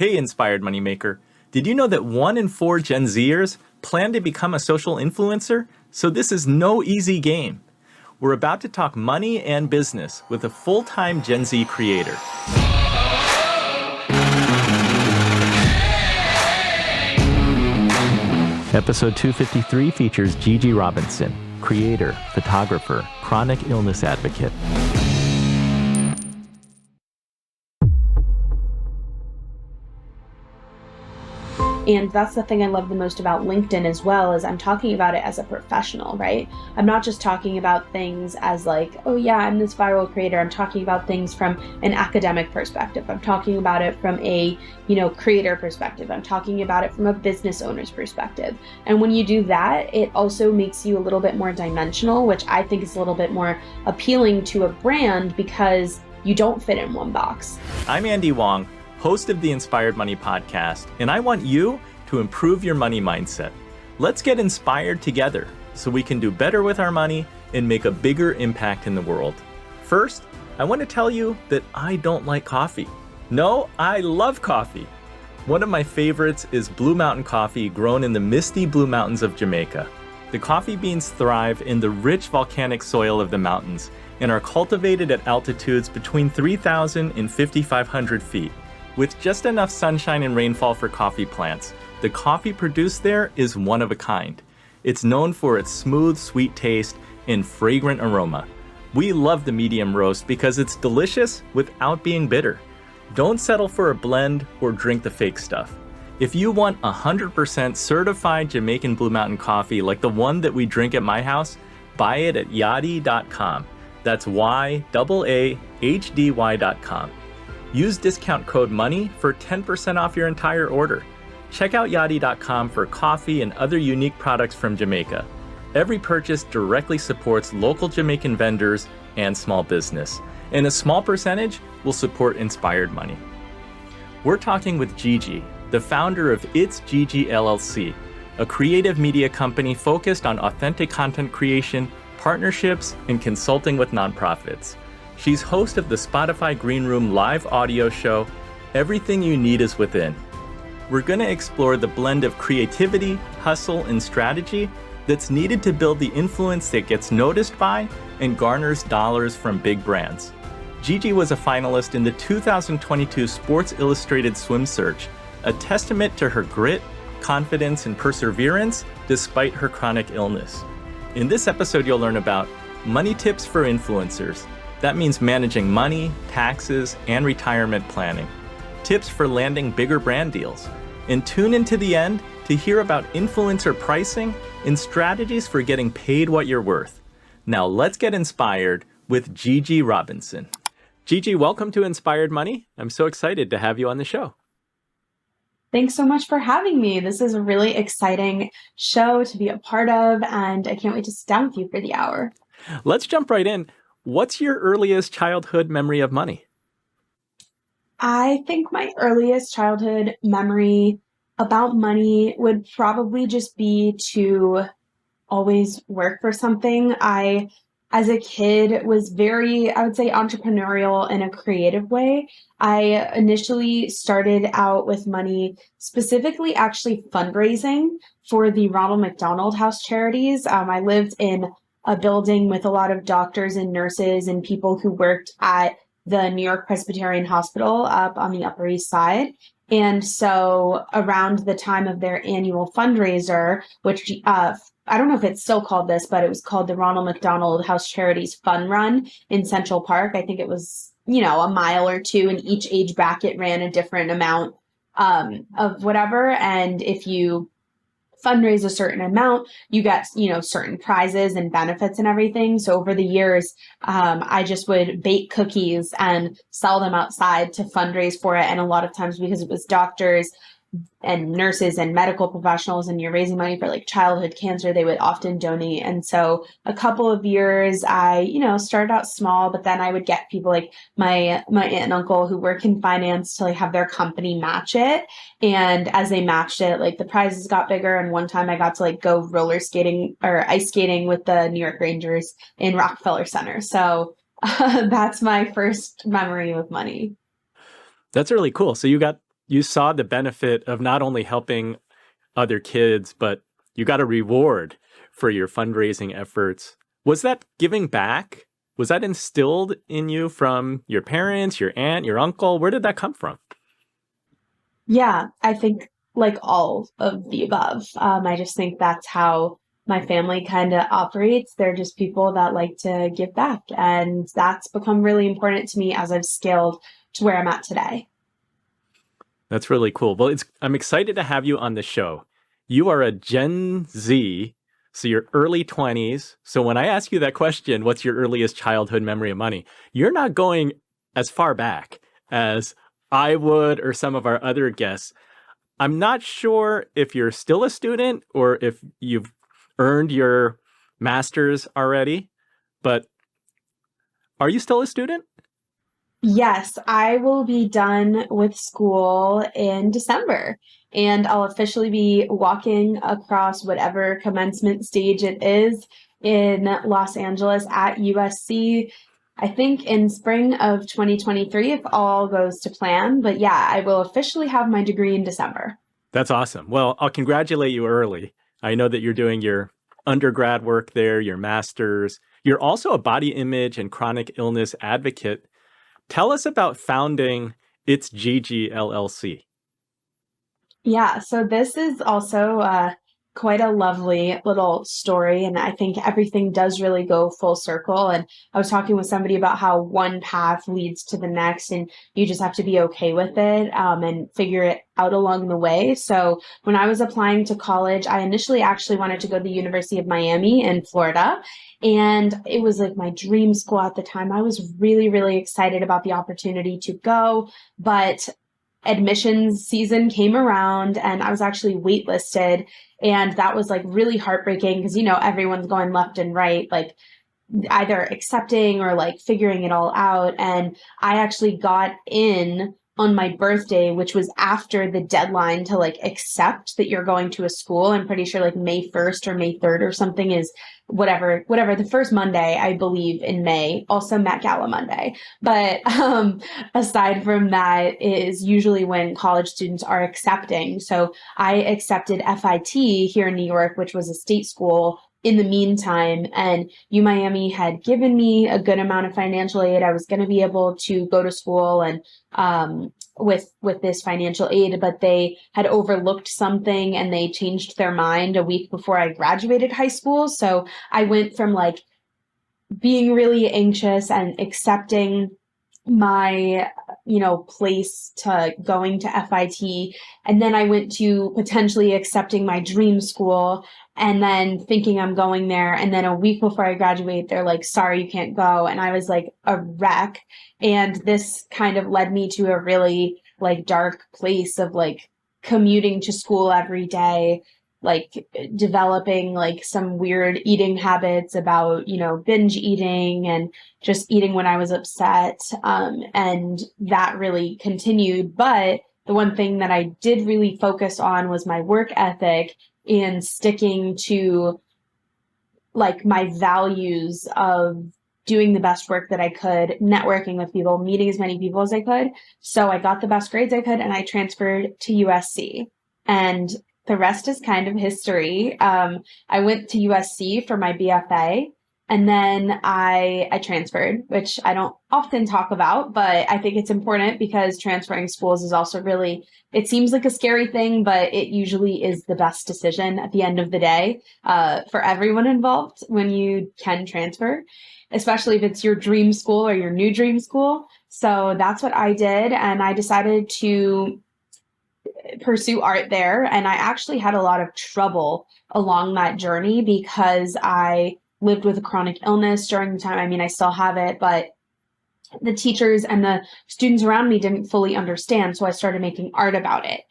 Hey, Inspired Moneymaker. Did you know that 1 in 4 Gen Zers plan to become a social influencer? So this is no easy game. We're about to talk money and business with a full-time Gen Z creator. Episode 253 features Gigi Robinson, creator, photographer, chronic illness advocate. And that's the thing I love the most about LinkedIn as well, is I'm talking about it as a professional, right? I'm not just talking about things as like, oh yeah, I'm this viral creator. I'm talking about things from an academic perspective. I'm talking about it from a, creator perspective. I'm talking about it from a business owner's perspective. And when you do that, it also makes you a little bit more dimensional, which I think is a little bit more appealing to a brand because you don't fit in one box. I'm Andy Wong, host of the Inspired Money podcast, and I want you to improve your money mindset. Let's get inspired together so we can do better with our money and make a bigger impact in the world. First, I want to tell you that I don't like coffee. No, I love coffee. One of my favorites is Blue Mountain coffee grown in the misty Blue Mountains of Jamaica. The coffee beans thrive in the rich volcanic soil of the mountains and are cultivated at altitudes between 3,000 and 5,500 feet. With just enough sunshine and rainfall for coffee plants, the coffee produced there is one of a kind. It's known for its smooth, sweet taste and fragrant aroma. We love the medium roast because it's delicious without being bitter. Don't settle for a blend or drink the fake stuff. If you want 100% certified Jamaican Blue Mountain coffee like the one that we drink at my house, buy it at yadi.com. That's YAAHDY.com. Use discount code MONEY for 10% off your entire order. Check out yadi.com for coffee and other unique products from Jamaica. Every purchase directly supports local Jamaican vendors and small business, and a small percentage will support Inspired Money. We're talking with Gigi, the founder of It's Gigi LLC, a creative media company focused on authentic content creation, partnerships, and consulting with nonprofits. She's host of the Spotify Green Room live audio show, Everything You Need Is Within. We're going to explore the blend of creativity, hustle, and strategy that's needed to build the influence that gets noticed by and garners dollars from big brands. Gigi was a finalist in the 2022 Sports Illustrated Swim Search, a testament to her grit, confidence, and perseverance despite her chronic illness. In this episode, you'll learn about money tips for influencers. That means managing money, taxes, and retirement planning. Tips for landing bigger brand deals. And tune into the end to hear about influencer pricing and strategies for getting paid what you're worth. Now let's get inspired with Gigi Robinson. Gigi, welcome to Inspired Money. I'm so excited to have you on the show. Thanks so much for having me. This is a really exciting show to be a part of, and I can't wait to sit down with you for the hour. Let's jump right in. What's your earliest childhood memory of money? I think my earliest childhood memory about money would probably just be to always work for something. I, as a kid, was very, I would say, entrepreneurial in a creative way. I initially started out with money, specifically actually fundraising for the Ronald McDonald House Charities. I lived in a building with a lot of doctors and nurses and people who worked at the New York Presbyterian Hospital up on the Upper East Side. And so around the time of their annual fundraiser, which I don't know if it's still called this, but it was called the Ronald McDonald House Charities Fun Run in Central Park. I think it was, a mile or two, and each age bracket ran a different amount of whatever. And if you fundraise a certain amount, you get, certain prizes and benefits and everything. So over the years, I just would bake cookies and sell them outside to fundraise for it. And a lot of times, because it was doctors and nurses and medical professionals and you're raising money for like childhood cancer, they would often donate. And so a couple of years I, started out small, but then I would get people like my aunt and uncle who work in finance to like have their company match it. And as they matched it, like the prizes got bigger. And one time I got to like go roller skating or ice skating with the New York Rangers in Rockefeller Center. So that's my first memory with money. That's really cool. So you got you saw the benefit of not only helping other kids, but you got a reward for your fundraising efforts. Was that giving back? Was that instilled in you from your parents, your aunt, your uncle? Where did that come from? Yeah, I think like all of the above. I just think that's how my family kind of operates. They're just people that like to give back. And that's become really important to me as I've scaled to where I'm at today. That's really cool. Well, I'm excited to have you on the show. You are a Gen Z, so you're early 20s. So when I ask you that question, what's your earliest childhood memory of money? You're not going as far back as I would or some of our other guests. I'm not sure if you're still a student or if you've earned your master's already, but are you still a student? Yes, I will be done with school in December, and I'll officially be walking across whatever commencement stage it is in Los Angeles at USC. I think in spring of 2023, if all goes to plan. But yeah, I will officially have my degree in December. That's awesome. Well, I'll congratulate you early. I know that you're doing your undergrad work there, your master's. You're also a body image and chronic illness advocate. Tell us about founding It's Gigi LLC. Yeah, so this is also quite a lovely little story, and I think everything does really go full circle. And I was talking with somebody about how one path leads to the next, and you just have to be okay with it and figure it out along the way. So when I was applying to college, I initially actually wanted to go to the University of Miami in Florida. And it was like my dream school at the time. I was really, really excited about the opportunity to go, but admissions season came around and I was actually waitlisted. And that was like really heartbreaking because, everyone's going left and right, like either accepting or like figuring it all out. And I actually got in on my birthday, which was after the deadline to like accept that you're going to a school. I'm pretty sure like May 1st or May 3rd or something is whatever, the first Monday, I believe in May, also Met Gala Monday. But aside from that is usually when college students are accepting. So I accepted FIT here in New York, which was a state school in the meantime, and U Miami had given me a good amount of financial aid. I was going to be able to go to school and with this financial aid, but they had overlooked something and they changed their mind a week before I graduated high school. So I went from like being really anxious and accepting my place to going to FIT, and then I went to potentially accepting my dream school and then thinking I'm going there, and then a week before I graduate they're like, sorry, you can't go. And I was like a wreck, and this kind of led me to a really like dark place of like commuting to school every day, like developing like some weird eating habits about, binge eating and just eating when I was upset. And that really continued. But the one thing that I did really focus on was my work ethic and sticking to like my values of doing the best work that I could, networking with people, meeting as many people as I could. So I got the best grades I could and I transferred to USC. And the rest is kind of history. I went to USC for my BFA, and then I transferred, which I don't often talk about, but I think it's important because transferring schools is also really, it seems like a scary thing, but it usually is the best decision at the end of the day for everyone involved when you can transfer, especially if it's your dream school or your new dream school. So that's what I did. And I decided to pursue art there. And I actually had a lot of trouble along that journey because I lived with a chronic illness during the time. I mean, I still have it, but the teachers and the students around me didn't fully understand. So I started making art about it.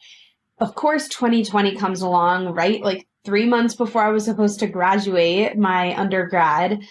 Of course, 2020 comes along, right? Like 3 months before I was supposed to graduate my undergrad,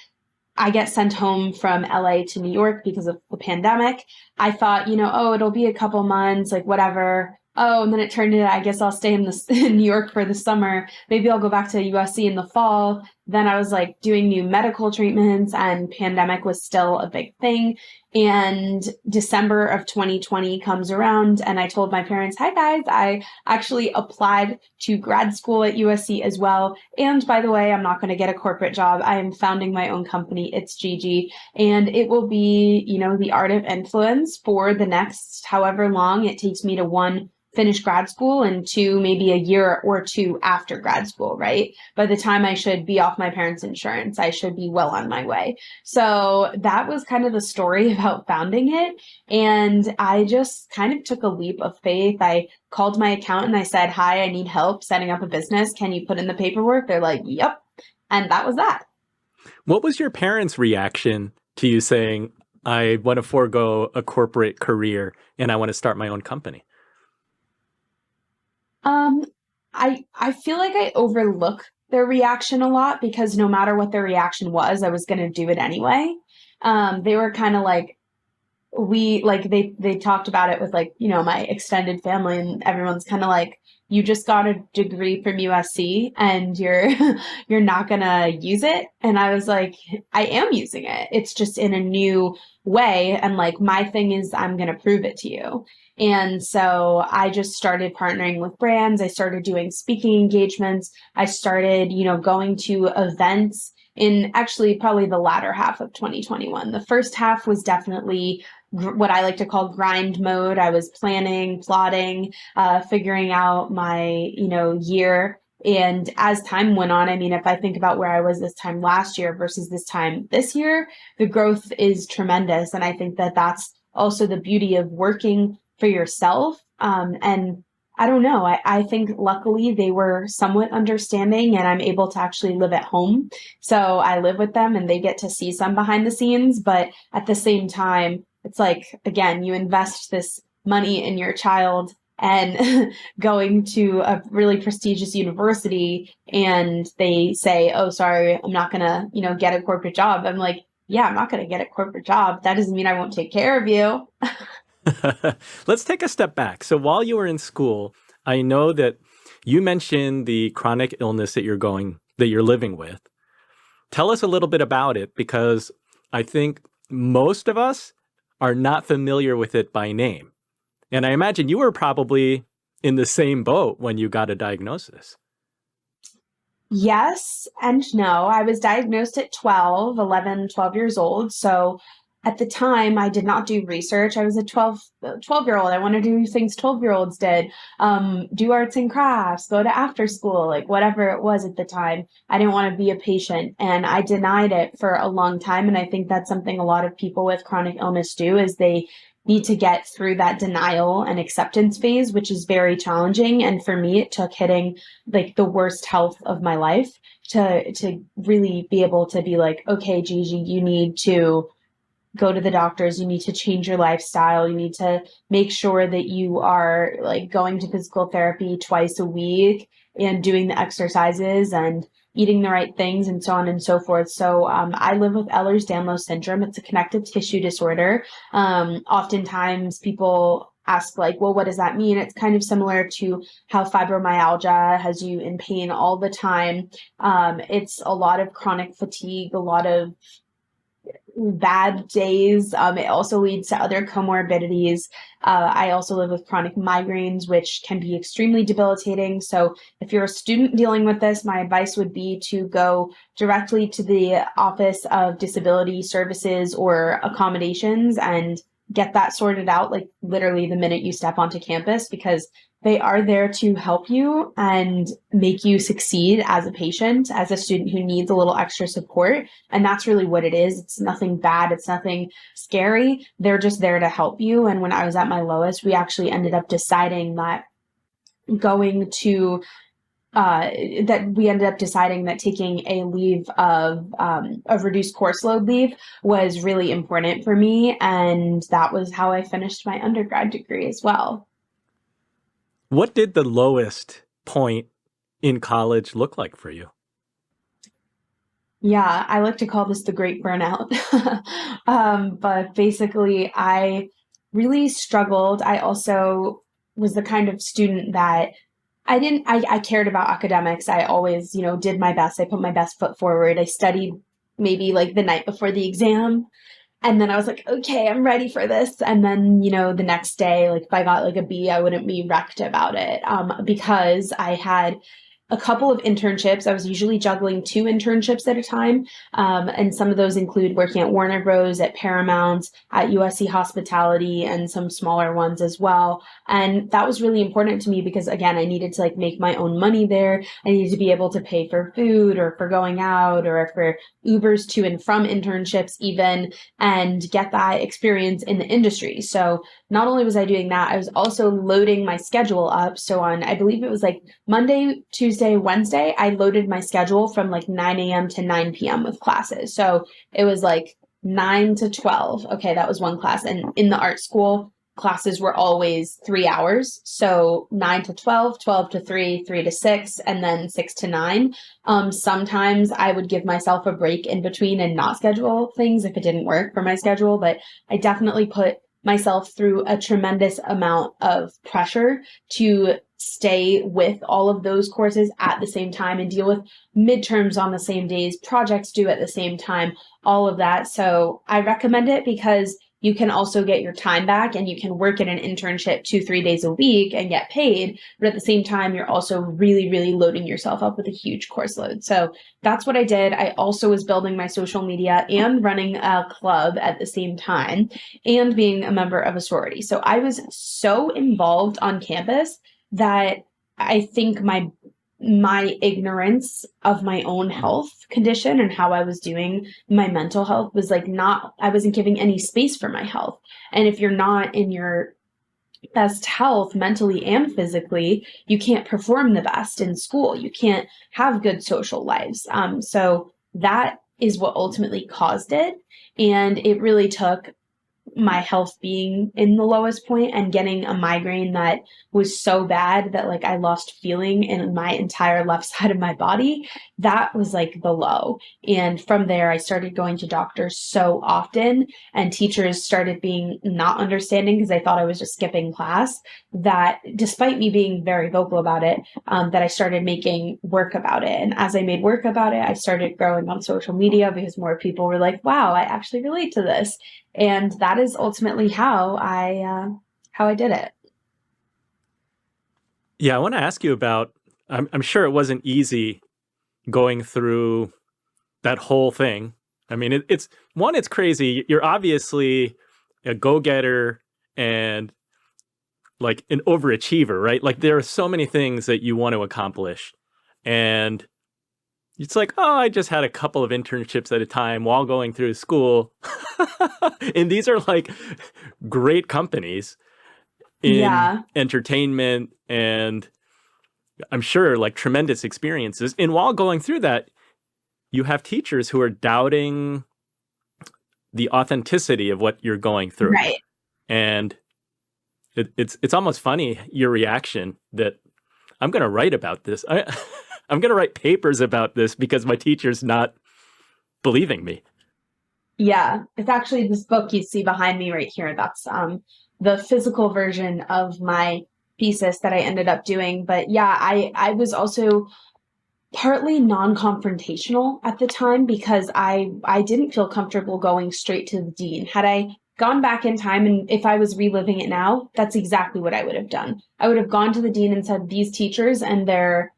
I get sent home from LA to New York because of the pandemic. I thought, oh, it'll be a couple months, like whatever. Oh, and then it turned into, I guess I'll stay in New York for the summer. Maybe I'll go back to USC in the fall. then I was like doing new medical treatments and pandemic was still a big thing. And December of 2020 comes around and I told my parents, hi guys, I actually applied to grad school at USC as well. And by the way, I'm not going to get a corporate job. I am founding my own company. It's Gigi. And it will be, the art of influence for the next however long it takes me to one, finish grad school, and two, maybe a year or two after grad school, right? By the time I should be off my parents' insurance, I should be well on my way. So that was kind of the story about founding it. And I just kind of took a leap of faith. I called my accountant. I said, hi, I need help setting up a business. Can you put in the paperwork? They're like, yep. And that was that. What was your parents' reaction to you saying, I want to forego a corporate career and I want to start my own company? Um, I feel like I overlook their reaction a lot because no matter what their reaction was, I was going to do it anyway. They were kind of like, they talked about it with like, my extended family, and everyone's kind of like, you just got a degree from USC and you're not gonna use it. And I was like, I am using it. It's just in a new way. And like, my thing is I'm gonna prove it to you. And so I just started partnering with brands. I started doing speaking engagements. I started, going to events in actually probably the latter half of 2021. The first half was definitely what I like to call grind mode. I was planning, plotting, figuring out my, year. And as time went on, I mean, if I think about where I was this time last year versus this time this year, the growth is tremendous. And I think that that's also the beauty of working for yourself. And I don't know. I think luckily they were somewhat understanding and I'm able to actually live at home. So I live with them and they get to see some behind the scenes. But at the same time, it's like, again, you invest this money in your child and going to a really prestigious university and they say, oh, sorry, I'm not going to, get a corporate job. I'm like, yeah, I'm not going to get a corporate job. That doesn't mean I won't take care of you. Let's take a step back. So while you were in school, I know that you mentioned the chronic illness that you're living with. Tell us a little bit about it, because I think most of us are not familiar with it by name. And I imagine you were probably in the same boat when you got a diagnosis. Yes and no. I was diagnosed at 12 years old. So at the time, I did not do research. I was a 12-year-old. I wanted to do things 12-year-olds did, do arts and crafts, go to after school, like whatever it was at the time. I didn't want to be a patient and I denied it for a long time. And I think that's something a lot of people with chronic illness do is they need to get through that denial and acceptance phase, which is very challenging. And for me, it took hitting like the worst health of my life to really be able to be like, okay, Gigi, you need to go to the doctors, you need to change your lifestyle, you need to make sure that you are like going to physical therapy twice a week and doing the exercises and eating the right things and so on and so forth. So I live with Ehlers-Danlos syndrome. It's a connective tissue disorder. Oftentimes people ask like, well, what does that mean? It's kind of similar to how fibromyalgia has you in pain all the time. It's a lot of chronic fatigue, a lot of bad days. It also leads to other comorbidities. I also live with chronic migraines, which can be extremely debilitating. So if you're a student dealing with this, my advice would be to go directly to the Office of Disability Services or Accommodations and get that sorted out, like literally the minute you step onto campus, because they are there to help you and make you succeed as a patient, as a student who needs a little extra support. And that's really what it is. It's nothing bad. It's nothing scary. They're just there to help you. And when I was at my lowest, we actually ended up deciding that going to that taking a leave of reduced course load leave was really important for me. And that was how I finished my undergrad degree as well. What did the lowest point in college look like for you? Yeah, I like to call this the great burnout. But basically, I really struggled. I also was the kind of student that I cared about academics. I always, did my best. I put my best foot forward. I studied maybe like the night before the exam. And then I was like, okay, I'm ready for this. And then, the next day, like if I got like a B, I wouldn't be wrecked about it, because I had a couple of internships. I was usually juggling 2 internships at a time. And some of those include working at Warner Bros., at Paramount, at USC Hospitality, and some smaller ones as well. And that was really important to me because, again, I needed to like make my own money there. I needed to be able to pay for food or for going out or for Ubers to and from internships even, and get that experience in the industry. So not only was I doing that, I was also loading my schedule up. So on, I believe it was like Monday, Tuesday, Wednesday, I loaded my schedule from like 9 a.m. to 9 p.m. with classes. So it was like 9 to 12. Okay, that was one class. And in the art school, classes were always 3 hours. So 9 to 12, 12 to 3, 3 to 6, and then 6 to 9. Sometimes I would give myself a break in between and not schedule things if it didn't work for my schedule, but I definitely put myself through a tremendous amount of pressure to stay with all of those courses at the same time and deal with midterms on the same days, projects due at the same time, all of that. So I recommend it because you can also get your time back and you can work at an internship 2, 3 days a week and get paid. But at the same time, you're also really, really loading yourself up with a huge course load. So that's what I did. I also was building my social media and running a club at the same time and being a member of a sorority. So I was so involved on campus that I think my ignorance of my own health condition and how I was doing my mental health was like I wasn't giving any space for my health. And if you're not in your best health mentally and physically, you can't perform the best in school. You can't have good social lives. So that is what ultimately caused it. And it really took my health being in the lowest point and getting a migraine that was so bad that like I lost feeling in my entire left side of my body. That was like the low. And from there, I started going to doctors so often, and teachers started being not understanding because they thought I was just skipping class, that despite me being very vocal about it, that I started making work about it. And as I made work about it, I started growing on social media because more people were like, wow, I actually relate to this. And that is ultimately how I did it. Yeah, I want to ask you about. I'm sure it wasn't easy going through that whole thing. I mean, it's crazy. You're obviously a go-getter and like an overachiever, right? Like there are so many things that you want to accomplish, and it's like, oh, I just had a couple of internships at a time while going through school, and these are like great companies in Yeah. entertainment and I'm sure like tremendous experiences. And while going through that, you have teachers who are doubting the authenticity of what you're going through. Right. And it's almost funny, your reaction that I'm going to write about this. I'm going to write papers about this because my teacher's not believing me. Yeah. It's actually this book you see behind me right here. That's the physical version of my thesis that I ended up doing. But yeah, I was also partly non-confrontational at the time because I didn't feel comfortable going straight to the dean. Had I gone back in time and if I was reliving it now, that's exactly what I would have done. I would have gone to the dean and said these teachers and their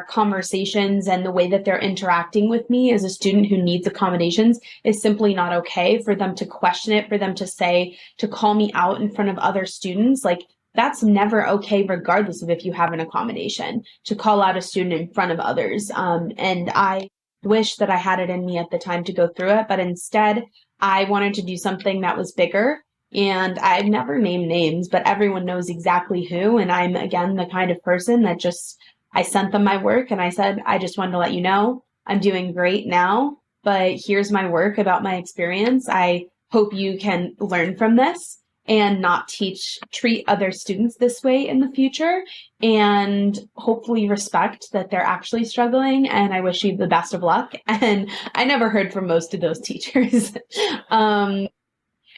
conversations and the way that they're interacting with me as a student who needs accommodations is simply not okay. For them to question it, for them to say, to call me out in front of other students, like that's never okay, regardless of if you have an accommodation, to call out a student in front of others. And I wish that I had it in me at the time to go through it, but instead I wanted to do something that was bigger. And I've never named names, but everyone knows exactly who. And I'm, again, the kind of person that just, I sent them my work and I said, I just wanted to let you know I'm doing great now, but here's my work about my experience. I hope you can learn from this and not treat other students this way in the future, and hopefully respect that they're actually struggling. And I wish you the best of luck. And I never heard from most of those teachers. um,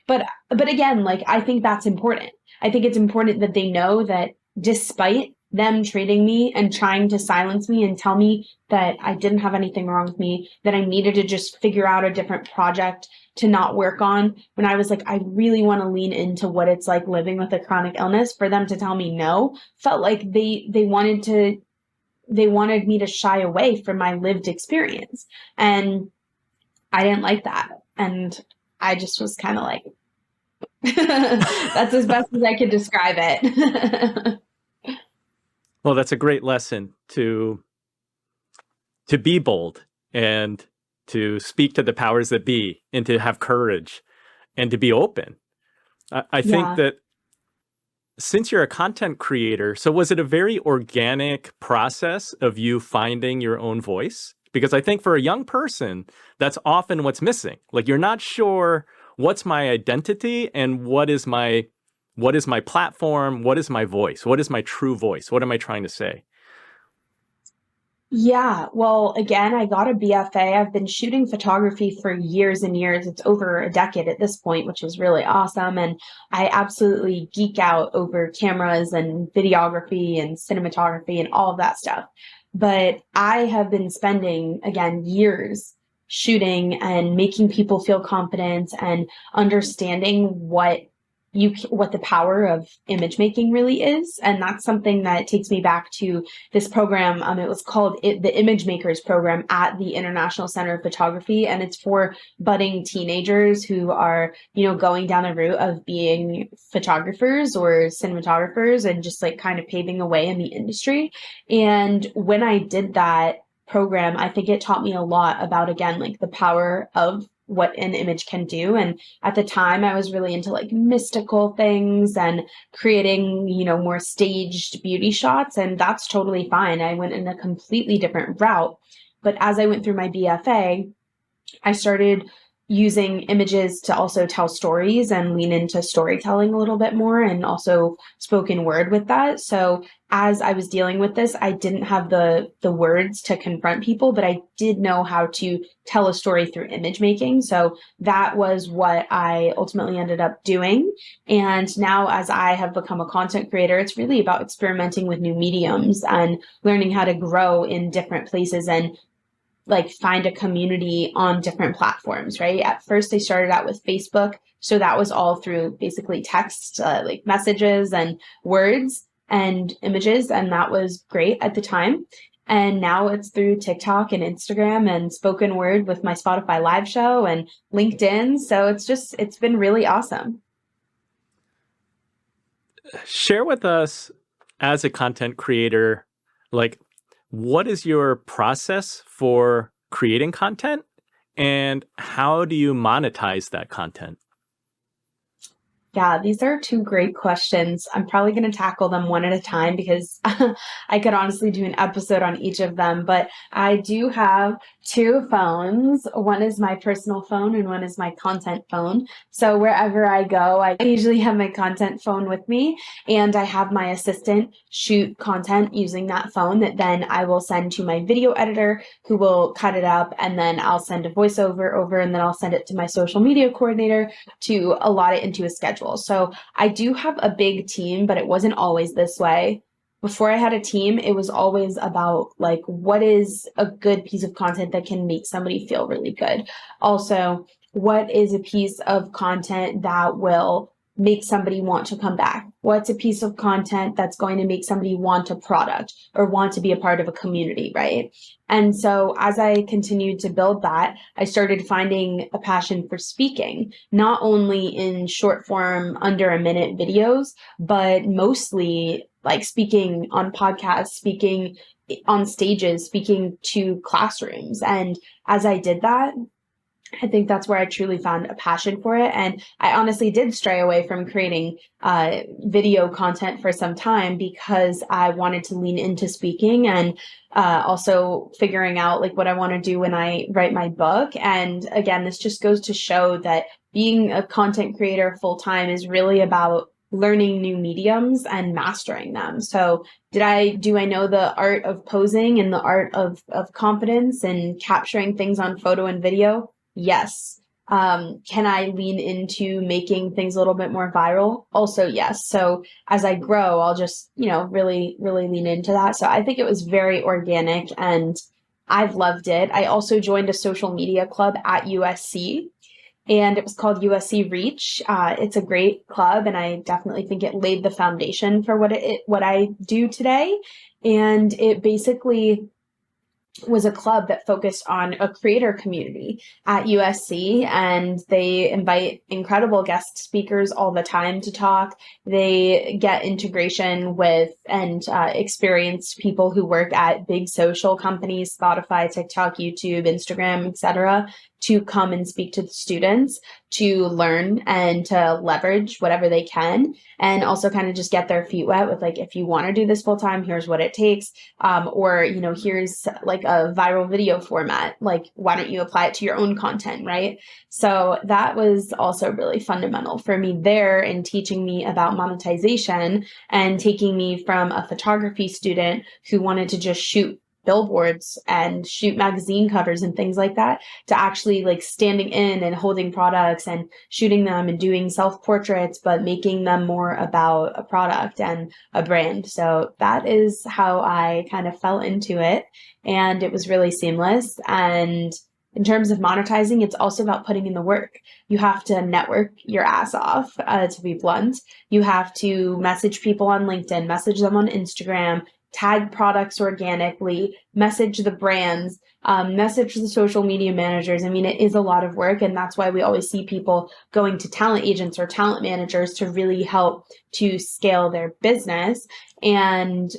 but again, like I think that's important. I think it's important that they know that despite them treating me and trying to silence me and tell me that I didn't have anything wrong with me, that I needed to just figure out a different project to not work on, when I was like, I really want to lean into what it's like living with a chronic illness. For them to tell me no felt like they wanted me to shy away from my lived experience. And I didn't like that. And I just was kind of like, that's as best as I could describe it. Well, that's a great lesson to be bold and to speak to the powers that be and to have courage and to be open. I think Yeah. that since you're a content creator, so was it a very organic process of you finding your own voice? Because I think for a young person, that's often what's missing. Like you're not sure what's my identity and what is my platform, what is my voice, what is my true voice, what am I trying to say? Yeah. Well, again, I got a BFA. I've been shooting photography for years and years. It's over a decade at this point, which is really awesome. And I absolutely geek out over cameras and videography and cinematography and all of that stuff. But I have been spending, again, years shooting and making people feel confident and understanding what the power of image making really is. And that's something that takes me back to this program. It was called the Image Makers Program at the International Center of Photography. And it's for budding teenagers who are, going down the route of being photographers or cinematographers and just like kind of paving a way in the industry. And when I did that program, I think it taught me a lot about, again, like the power of what an image can do. And at the time I was really into like mystical things and creating, more staged beauty shots. And that's totally fine. I went in a completely different route. But as I went through my BFA, I started using images to also tell stories and lean into storytelling a little bit more and also spoken word with that. So as I was dealing with this, I didn't have the words to confront people, but I did know how to tell a story through image making. So that was what I ultimately ended up doing. And now as I have become a content creator, it's really about experimenting with new mediums and learning how to grow in different places and like find a community on different platforms, right? At first, they started out with Facebook. So that was all through basically text, like messages and words and images. And that was great at the time. And now it's through TikTok and Instagram and spoken word with my Spotify live show and LinkedIn. So it's been really awesome. Share with us as a content creator, like what is your process for creating content and how do you monetize that content? Yeah, these are two great questions. I'm probably going to tackle them one at a time because I could honestly do an episode on each of them. But I do have two phones. One is my personal phone and one is my content phone. So wherever I go, I usually have my content phone with me and I have my assistant shoot content using that phone that then I will send to my video editor who will cut it up, and then I'll send a voiceover over, and then I'll send it to my social media coordinator to allot it into a schedule. So I do have a big team, but it wasn't always this way. Before I had a team, it was always about like, what is a good piece of content that can make somebody feel really good? Also, what is a piece of content that will make somebody want to come back? What's a piece of content that's going to make somebody want a product or want to be a part of a community, right? And so as I continued to build that, I started finding a passion for speaking, not only in short form, under a minute videos, but mostly like speaking on podcasts, speaking on stages, speaking to classrooms. And as I did that, I think that's where I truly found a passion for it. And I honestly did stray away from creating video content for some time because I wanted to lean into speaking and also figuring out like what I want to do when I write my book. And again, this just goes to show that being a content creator full time is really about learning new mediums and mastering them. So do I know the art of posing and the art of confidence and capturing things on photo and video? Yes. Can I lean into making things a little bit more viral? Also, yes. So as I grow, I'll just, really, really lean into that. So I think it was very organic and I've loved it. I also joined a social media club at USC and it was called USC Reach. It's a great club, and I definitely think it laid the foundation for what I do today. And it basically was a club that focused on a creator community at USC, and they invite incredible guest speakers all the time to talk. They get integration with and experienced people who work at big social companies, Spotify, TikTok, YouTube, Instagram, etc., to come and speak to the students to learn and to leverage whatever they can, and also kind of just get their feet wet with like, if you want to do this full time, here's what it takes. Or, here's like a viral video format. Like, why don't you apply it to your own content, right? So that was also really fundamental for me there in teaching me about monetization and taking me from a photography student who wanted to just shoot billboards and shoot magazine covers and things like that to actually like standing in and holding products and shooting them and doing self-portraits, but making them more about a product and a brand. So that is how I kind of fell into it. And it was really seamless. And in terms of monetizing, it's also about putting in the work. You have to network your ass off, to be blunt. You have to message people on LinkedIn, message them on Instagram, tag products organically, message the brands, message the social media managers. I mean, it is a lot of work. And that's why we always see people going to talent agents or talent managers to really help to scale their business. And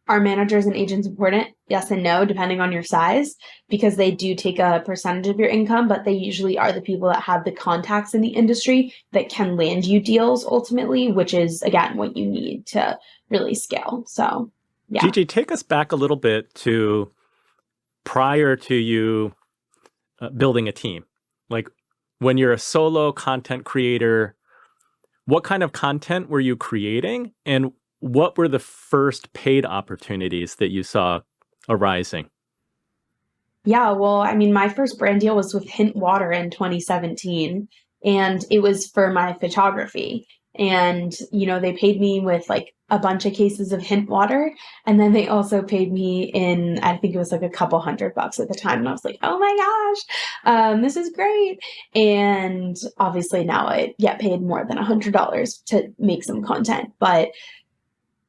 are managers and agents important? Yes and no, depending on your size, because they do take a percentage of your income, but they usually are the people that have the contacts in the industry that can land you deals ultimately, which is, again, what you need to really scale. So, yeah. Gigi, take us back a little bit to prior to you building a team. Like when you're a solo content creator, what kind of content were you creating? And what were the first paid opportunities that you saw arising? Yeah, well, I mean, my first brand deal was with Hint Water in 2017, and it was for my photography. And, they paid me with like a bunch of cases of Hint Water. And then they also paid me in, I think it was like a couple $100 at the time. And I was like, oh my gosh, this is great. And obviously now I get paid more than $100 to make some content. But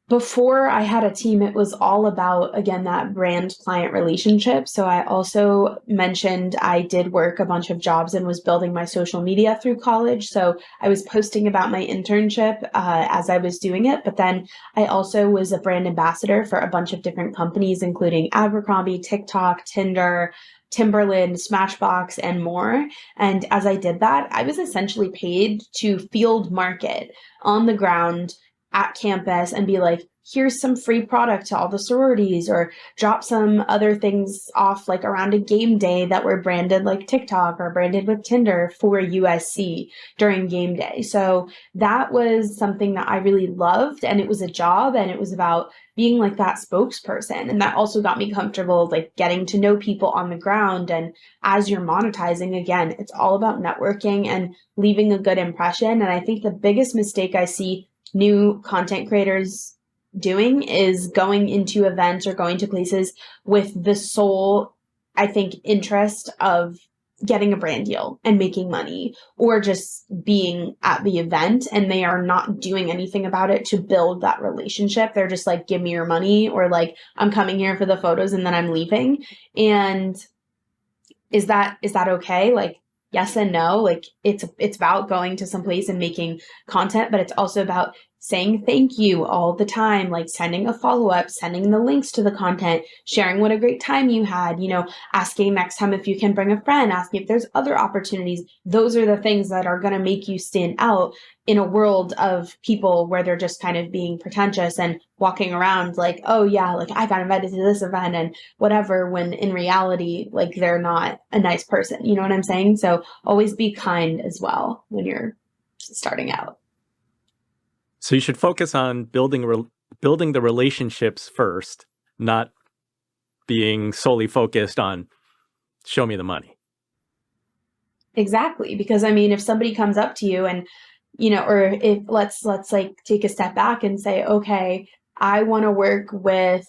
before I had a team, it was all about, again, that brand client relationship. So I also mentioned I did work a bunch of jobs and was building my social media through college. So I was posting about my internship as I was doing it. But then I also was a brand ambassador for a bunch of different companies, including Abercrombie, TikTok, Tinder, Timberland, Smashbox, and more. And as I did that, I was essentially paid to field market on the ground at campus and be like, here's some free product to all the sororities, or drop some other things off like around a game day that were branded like TikTok or branded with Tinder for USC during game day. So that was something that I really loved, and it was a job, and it was about being like that spokesperson. And that also got me comfortable like getting to know people on the ground. And as you're monetizing, again, it's all about networking and leaving a good impression. And I think the biggest mistake I see new content creators doing is going into events or going to places with the sole, I think, interest of getting a brand deal and making money, or just being at the event, and they are not doing anything about it to build that relationship. They're just like, give me your money, or like, I'm coming here for the photos and then I'm leaving. And is that okay? Like, yes and no. Like, it's about going to some place and making content, but it's also about saying thank you all the time, like sending a follow-up, sending the links to the content, sharing what a great time you had, asking next time if you can bring a friend, asking if there's other opportunities. Those are the things that are going to make you stand out in a world of people where they're just kind of being pretentious and walking around like, oh yeah, like I got invited to this event and whatever, when in reality, like they're not a nice person. You know what I'm saying? So always be kind as well when you're starting out. So you should focus on building the relationships first, not being solely focused on show me the money. Exactly. Because I mean, if somebody comes up to you and, or if let's like take a step back and say, okay, I want to work with,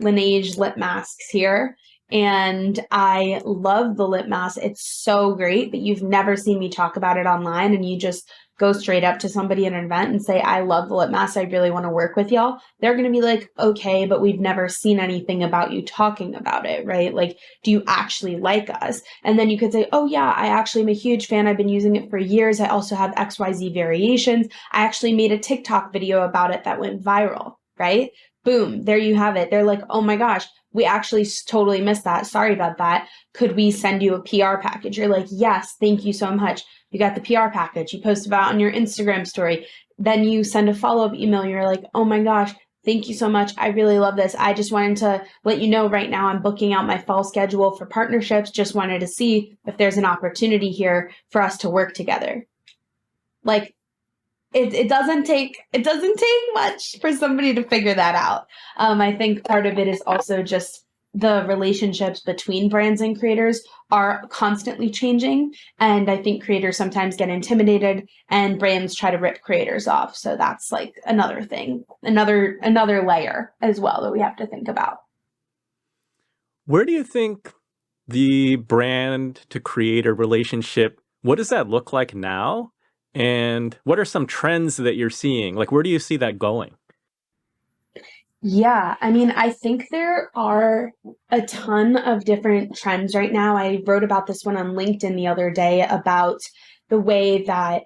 LANEIGE Lip Masks here. And I love the lip mask. It's so great, but you've never seen me talk about it online and you just go straight up to somebody at an event and say, I love the lip mask. I really want to work with y'all. They're going to be like, okay, but we've never seen anything about you talking about it, right? Like, do you actually like us? And then you could say, oh yeah, I actually am a huge fan. I've been using it for years. I also have XYZ variations. I actually made a TikTok video about it that went viral, right? Boom, there you have it. They're like, oh my gosh, we actually totally missed that. Sorry about that. Could we send you a PR package? You're like, yes, thank you so much. You got the PR package. You post about it on your Instagram story. Then you send a follow up email. You're like, oh my gosh, thank you so much. I really love this. I just wanted to let you know right now I'm booking out my fall schedule for partnerships. Just wanted to see if there's an opportunity here for us to work together. Like, it doesn't take much for somebody to figure that out. I think part of it is also just the relationships between brands and creators are constantly changing, and I think creators sometimes get intimidated, and brands try to rip creators off. So that's like another thing, another layer as well that we have to think about. Where do you think the brand to creator relationship, what does that look like now? And what are some trends that you're seeing? Like, where do you see that going? Yeah, I mean, I think there are a ton of different trends right now. I wrote about this one on LinkedIn the other day about the way that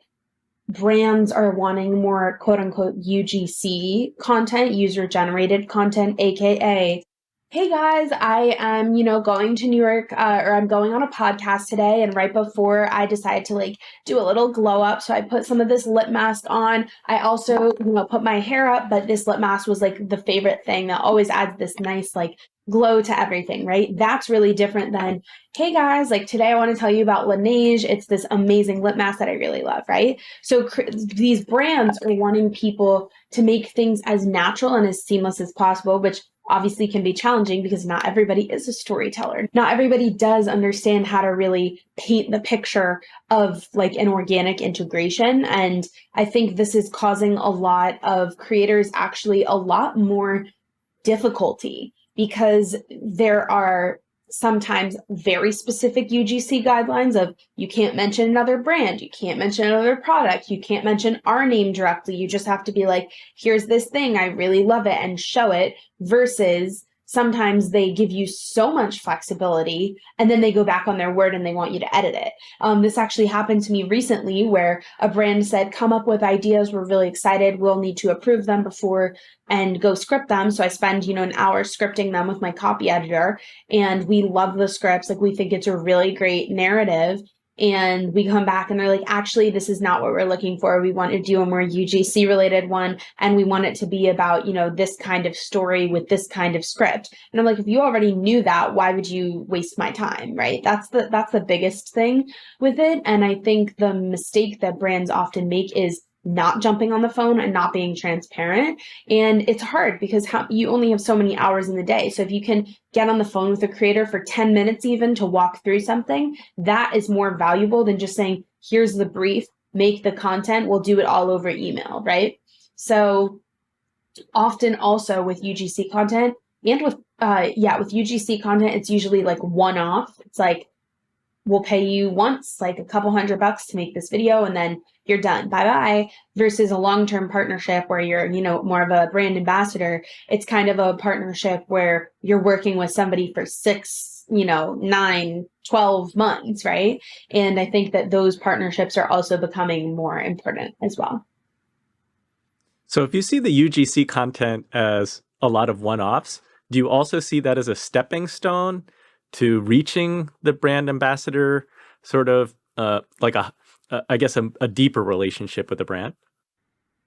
brands are wanting more quote unquote UGC content, user generated content, AKA, hey guys, I am, going to New York, or I'm going on a podcast today. And right before I decide to like do a little glow up, so I put some of this lip mask on. I also, put my hair up, but this lip mask was like the favorite thing that always adds this nice, like, glow to everything, right? That's really different than, hey guys, like today I want to tell you about Laneige. It's this amazing lip mask that I really love, right? So these brands are wanting people to make things as natural and as seamless as possible, which obviously can be challenging because not everybody is a storyteller. Not everybody does understand how to really paint the picture of like an organic integration. And I think this is causing a lot of creators actually a lot more difficulty because there are sometimes very specific UGC guidelines of you can't mention another brand, you can't mention another product, you can't mention our name directly. You just have to be like, here's this thing, I really love it, and show it, versus sometimes they give you so much flexibility and then they go back on their word and they want you to edit it. This actually happened to me recently where a brand said, come up with ideas. We're really excited. We'll need to approve them before and go script them. So I spend, an hour scripting them with my copy editor, and we love the scripts. Like, we think it's a really great narrative. And we come back and they're like, actually, this is not what we're looking for. We want to do a more UGC related one. And we want it to be about, this kind of story with this kind of script. And I'm like, if you already knew that, why would you waste my time? Right. That's the biggest thing with it. And I think the mistake that brands often make is not jumping on the phone and not being transparent. And it's hard because you only have so many hours in the day. So if you can get on the phone with a creator for 10 minutes even to walk through something, that is more valuable than just saying, here's the brief, make the content, we'll do it all over email, right? So often also with UGC content and with UGC content, it's usually like one-off. It's like, we'll pay you once, like a couple $100 to make this video, and then you're done. Bye bye. Versus a long-term partnership where you're, more of a brand ambassador. It's kind of a partnership where you're working with somebody for 6, 9, 12 months, right? And I think that those partnerships are also becoming more important as well. So if you see the UGC content as a lot of one-offs, do you also see that as a stepping stone to reaching the brand ambassador, sort of like a deeper relationship with the brand?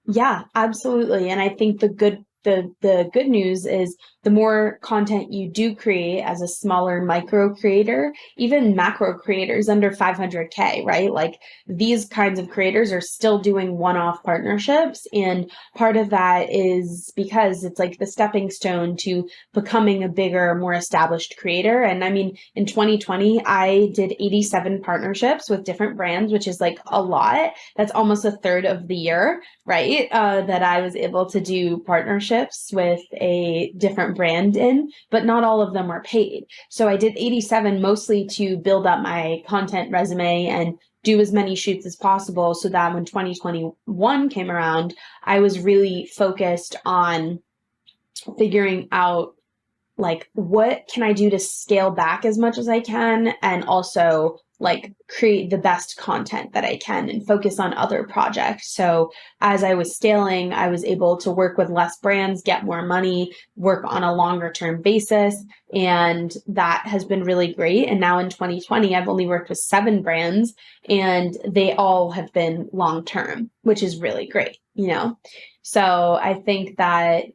Yeah, absolutely. And I think the good the good news is the more content you do create as a smaller micro creator, even macro creators under 500K, right? Like these kinds of creators are still doing one-off partnerships. And part of that is because it's like the stepping stone to becoming a bigger, more established creator. And I mean, in 2020, I did 87 partnerships with different brands, which is like a lot. That's almost a third of the year, right? That I was able to do partnerships with a different brand in, but not all of them were paid. So I did 87 mostly to build up my content resume and do as many shoots as possible so that when 2021 came around, I was really focused on figuring out like what can I do to scale back as much as I can and also like create the best content that I can and focus on other projects. So as I was scaling, I was able to work with less brands, get more money, work on a longer term basis. And that has been really great. And now in 2020, I've only worked with 7 brands and they all have been long term, which is really great, you know? So I think that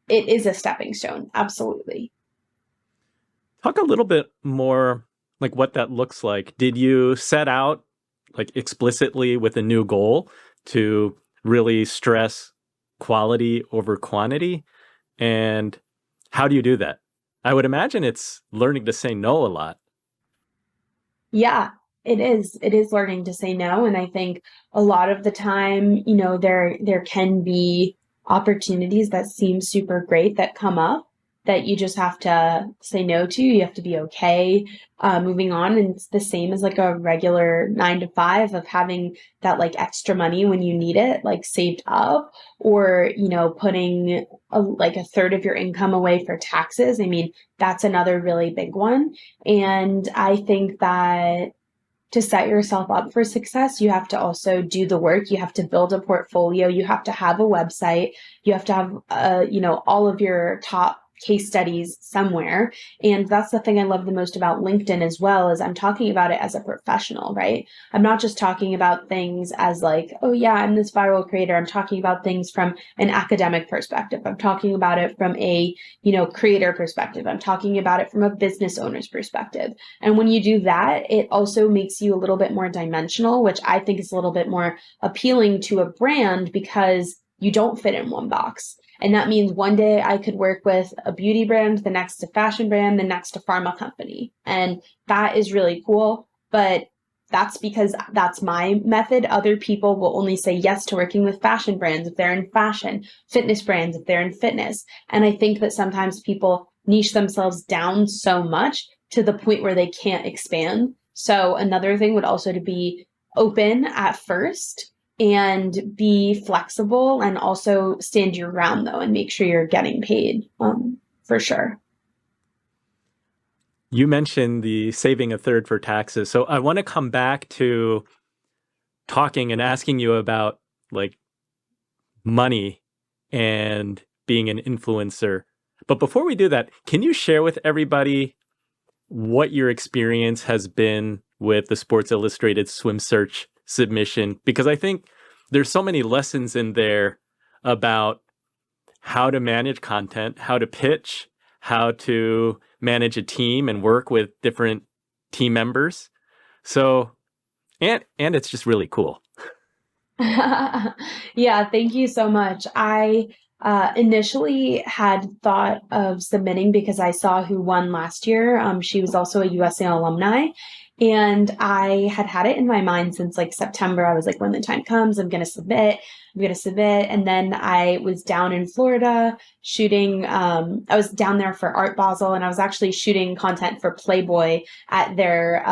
it is a stepping stone. Absolutely. Talk a little bit more like what that looks like. Did you set out like explicitly with a new goal to really stress quality over quantity? And how do you do that? I would imagine it's learning to say no a lot. Yeah, it is. It is learning to say no. And I think a lot of the time, you know, there can be opportunities that seem super great that come up that you just have to say no to. You have to be okay moving on. And it's the same as like a regular 9 to 5 of having that like extra money when you need it, like saved up, or, you know, putting like a third of your income away for taxes. I mean, that's another really big one. And I think that to set yourself up for success, you have to also do the work. You have to build a portfolio. You have to have a website. You have to have, you know, all of your top case studies somewhere. And that's the thing I love the most about LinkedIn as well, is I'm talking about it as a professional, right? I'm not just talking about things as like, oh yeah, I'm this viral creator. I'm talking about things from an academic perspective. I'm talking about it from a, you know, creator perspective. I'm talking about it from a business owner's perspective. And when you do that, it also makes you a little bit more dimensional, which I think is a little bit more appealing to a brand because you don't fit in one box. And that means one day I could work with a beauty brand, the next a fashion brand, the next a pharma company. And that is really cool. But that's because that's my method. Other people will only say yes to working with fashion brands if they're in fashion, fitness brands if they're in fitness. And I think that sometimes people niche themselves down so much to the point where they can't expand. So another thing would also to be open at first and be flexible and also stand your ground though and make sure you're getting paid for sure. You mentioned the saving a third for taxes. So I want to come back to talking and asking you about like money and being an influencer. But before we do that, can you share with everybody what your experience has been with the Sports Illustrated swim search submission? Because I think there's so many lessons in there about how to manage content, how to pitch, how to manage a team and work with different team members. So, and it's just really cool. Yeah, thank you so much. I initially had thought of submitting because I saw who won last year. She was also a USA alumni. And I had had it in my mind since like September. I was like, when the time comes, I'm going to submit. I'm going to submit. And then I was down in Florida shooting. I was down there for Art Basel, and I was actually shooting content for Playboy at their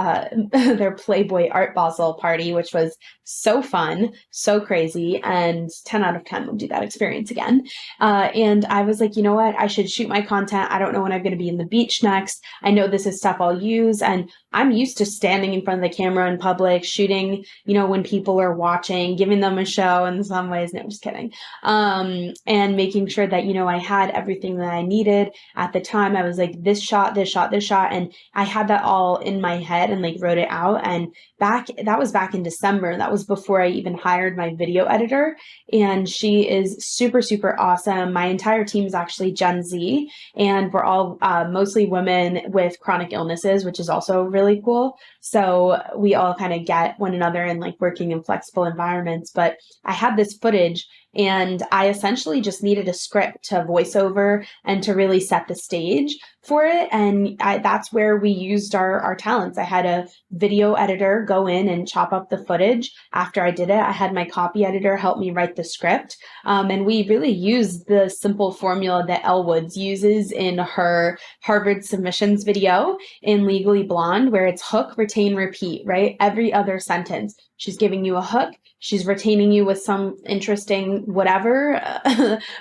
their Playboy Art Basel party, which was so fun, so crazy, and 10 out of 10 would do that experience again. And I was like, you know what? I should shoot my content. I don't know when I'm going to be in the beach next. I know this is stuff I'll use, and I'm used to standing in front of the camera in public, shooting, you know, when people are watching, giving them a show in some runways. No, just kidding. And making sure that, I had everything that I needed at the time. I was like, this shot, this shot, this shot. And I had that all in my head and like wrote it out. And that was back in December. That was before I even hired my video editor. And she is super, super awesome. My entire team is actually Gen Z, and we're all mostly women with chronic illnesses, which is also really cool. So we all kind of get one another in like working in flexible environments. But I had this footage and I essentially just needed a script to voice over and to really set the stage for it. And that's where we used our talents. I had a video editor go in and chop up the footage. After I did it, I had my copy editor help me write the script. And we really used the simple formula that Elle Woods uses in her Harvard submissions video in Legally Blonde, where it's hook, retain, repeat, right? Every other sentence. She's giving you a hook. She's retaining you with some interesting whatever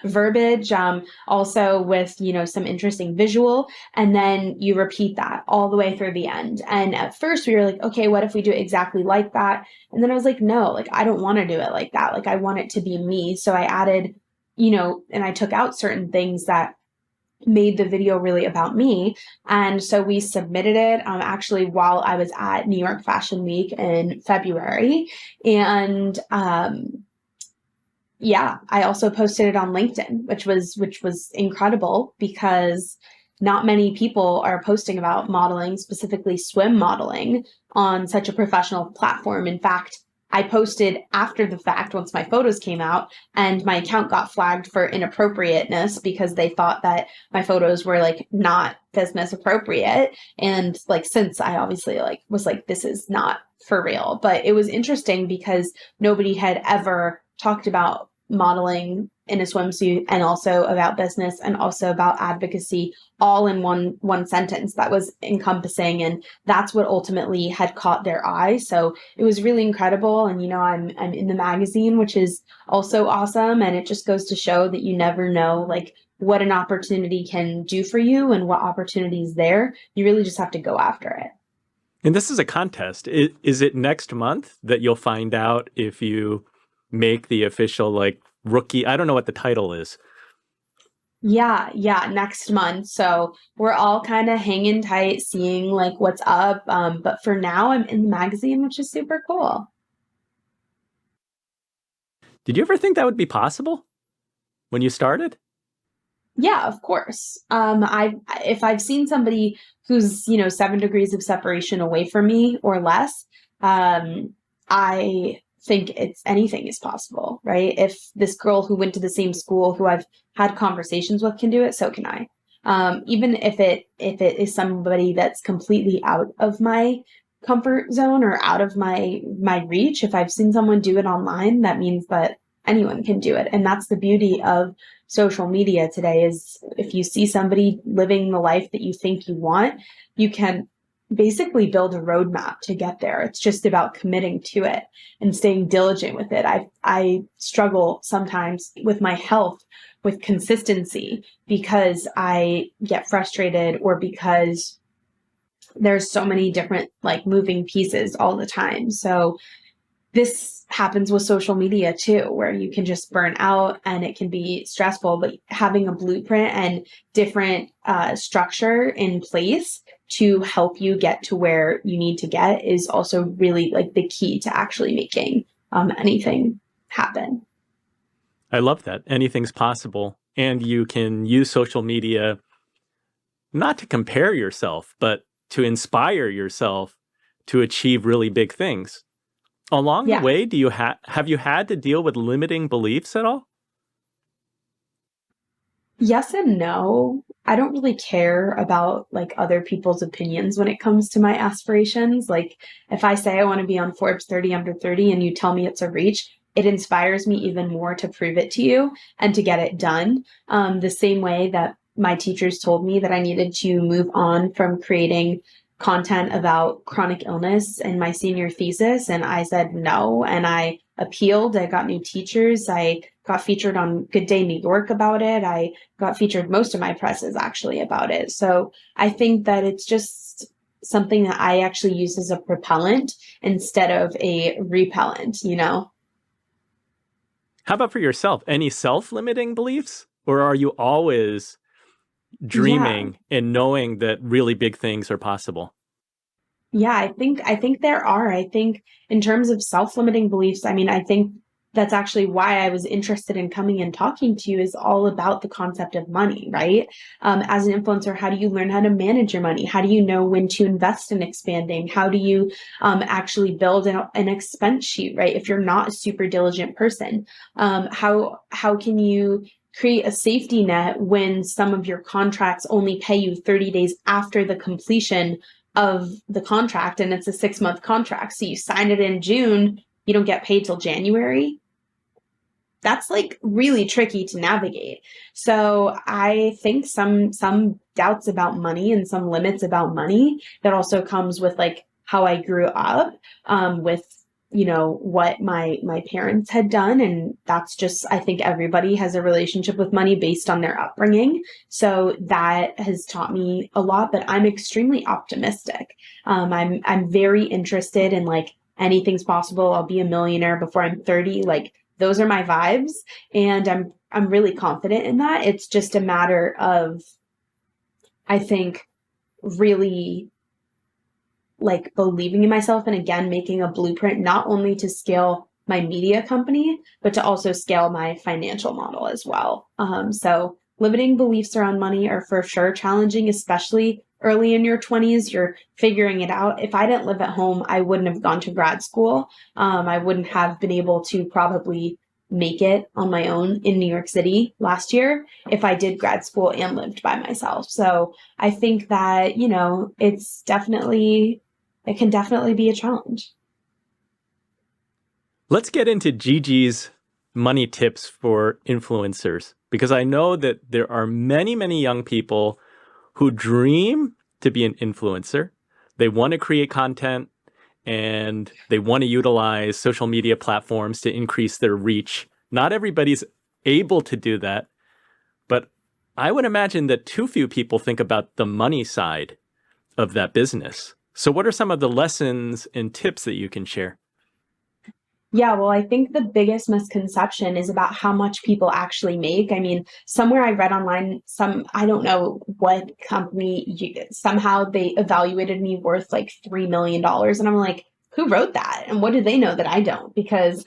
verbiage, also with, some interesting visual. And then you repeat that all the way through the end. And at first we were like, okay, what if we do it exactly like that? And then I was like, no, like, I don't want to do it like that. Like, I want it to be me. So I added, and I took out certain things that made the video really about me. And so we submitted it actually while I was at New York Fashion Week in February. And I also posted it on LinkedIn, which was incredible because not many people are posting about modeling, specifically swim modeling, on such a professional platform. In fact, I posted after the fact once my photos came out, and my account got flagged for inappropriateness because they thought that my photos were like not business appropriate. And like, since I obviously like was like, this is not for real. But it was interesting because nobody had ever talked about modeling in a swimsuit and also about business and also about advocacy all in one sentence that was encompassing. And that's what ultimately had caught their eye. So it was really incredible. And, I'm in the magazine, which is also awesome. And it just goes to show that you never know like what an opportunity can do for you and what opportunity is there. You really just have to go after it. And this is a contest. Is it next month that you'll find out if you make the official like rookie? I don't know what the title is. Yeah, next month. So we're all kind of hanging tight, seeing like what's up. But for now, I'm in the magazine, which is super cool. Did you ever think that would be possible when you started? Yeah, of course. If I've seen somebody who's 7 degrees of separation away from me or less, I think anything is possible, right? If this girl who went to the same school who I've had conversations with can do it, so can I. Even if it is somebody that's completely out of my comfort zone or out of my reach, if I've seen someone do it online, that means that anyone can do it. And that's the beauty of social media today, is if you see somebody living the life that you think you want, you can basically build a roadmap to get there. It's just about committing to it and staying diligent with it. I struggle sometimes with my health, with consistency, because I get frustrated or because there's so many different like moving pieces all the time. So this happens with social media too, where you can just burn out and it can be stressful, but having a blueprint and different structure in place to help you get to where you need to get is also really like the key to actually making anything happen. I love that. Anything's possible. And you can use social media not to compare yourself, but to inspire yourself to achieve really big things. Along the Yeah. way, have you had to deal with limiting beliefs at all? Yes and no. I don't really care about like other people's opinions when it comes to my aspirations. Like if I say I want to be on Forbes 30 under 30 and you tell me it's a reach, it inspires me even more to prove it to you and to get it done. The same way that my teachers told me that I needed to move on from creating content about chronic illness in my senior thesis. And I said no. And I appealed. I got new teachers. I got featured on Good Day New York about it. I got featured most of my presses actually about it. So I think that it's just something that I actually use as a propellant instead of a repellent, How about for yourself? Any self-limiting beliefs? Or are you always Yeah. dreaming and knowing that really big things are possible? Yeah, I think there are. I think in terms of self-limiting beliefs, I mean, I think that's actually why I was interested in coming and talking to you is all about the concept of money, right? As an influencer, how do you learn how to manage your money? How do you know when to invest in expanding? How do you actually build an expense sheet, right? If you're not a super diligent person, how can you create a safety net when some of your contracts only pay you 30 days after the completion of the contract and it's a 6-month contract. So you sign it in June, you don't get paid till January. That's like really tricky to navigate. So I think some doubts about money and some limits about money that also comes with like how I grew up, with what my parents had done, and that's just I think everybody has a relationship with money based on their upbringing. So that has taught me a lot. But I'm extremely optimistic. I'm very interested in like anything's possible. I'll be a millionaire before I'm 30. Like those are my vibes, and I'm really confident in that. It's just a matter of, I think, really like believing in myself and again making a blueprint not only to scale my media company but to also scale my financial model as well. So limiting beliefs around money are for sure challenging, especially early in your 20s. You're figuring it out. If I didn't live at home, I wouldn't have gone to grad school. I wouldn't have been able to probably make it on my own in New York City last year if I did grad school and lived by myself. So I think that, it can definitely be a challenge. Let's get into Gigi's money tips for influencers, because I know that there are many, many young people who dream to be an influencer. They want to create content and they want to utilize social media platforms to increase their reach. Not everybody's able to do that, but I would imagine that too few people think about the money side of that business. So, what are some of the lessons and tips that you can share? Yeah, well, I think the biggest misconception is about how much people actually make. I mean, somewhere I read online, I don't know what company, somehow they evaluated me worth like $3 million. And I'm like, who wrote that? And what do they know that I don't? Because